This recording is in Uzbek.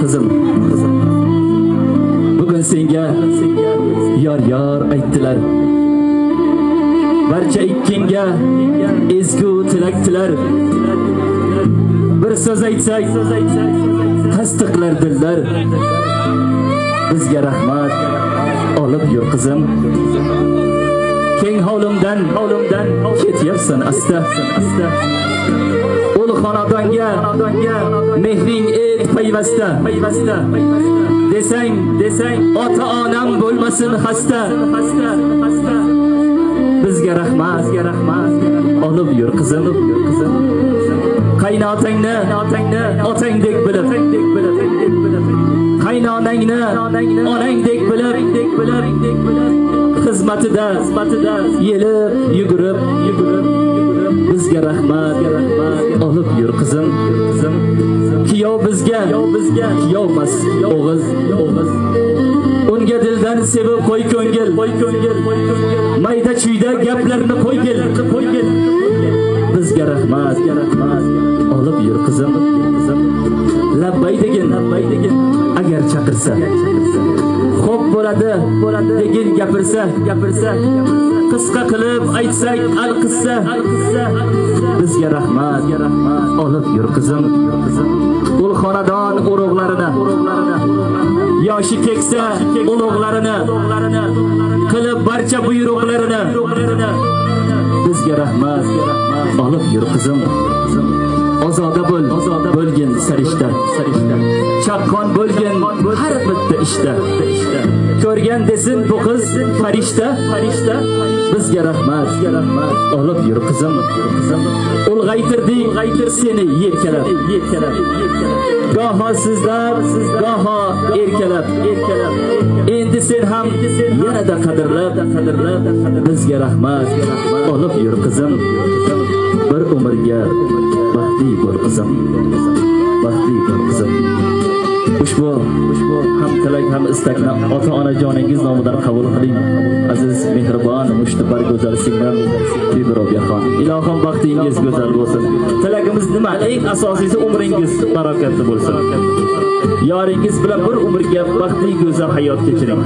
qizim. Bugun senga yor aytdilar. Barcha ikkinga ezgu tilaktilar. Bir so'z aytsak tasdiqlar dillar. Bizga rahmat olib yur qizim. Keng hovlimdan ketyapsan asta. Ul xonadonga mehring et payvasta. Desang ota onam bo'lmasin xasta. Bizga rahmat olib yur qizim. Qaynotangni otangdek bilib, qaynonangni onangdek bilib, xizmatida yelib yugurib, bizga rahmat olib yur qizim. Kiyov bizga kiyovmas o'g'iz. Unga dildan sevib qo'y ko'ngil. Mayda chuyda gaplarni qo'ygil. Bizga rahmat olib yur qizim. Labbay degin agar chaqirsa. Xo'p bo'ladi degin gapirsa. Qisqa qilib aytsak alqissa. Bizga rahmat olib yur qizim. Ul xonadon urug'larini, yoshi keksa ulug'larini qilib barcha buyruqlarini. Bizga rahmat olib yur qizim. Ozoda bo'lgin sarishta. Chaqqon bo'lgin har bitta ishda. Ko'rgan desin bu qiz farishta. Bizga rahmat olib yur qizim. Ulg'aytirding seni yelkalab. Goho sizlar goho erkalab. Endi sen ham yanada qadrlab. Bizga rahmat olib yur qizim. Bir umrga baxtli bo'l qizim. Ushbu ham tilak ham istakni ota-ona joningiz nomidan qabul qiling. Aziz, mehribon, mushtabar go'zal singlim Bibirobiyaxon. Ilohim baxtingiz go'zal bo'lsin. Tilagimiz nima? Eng asosiysi umringiz barokatli bo'lsin. Yoringiz bilan bir umrga baxtli go'zal hayot kechiring.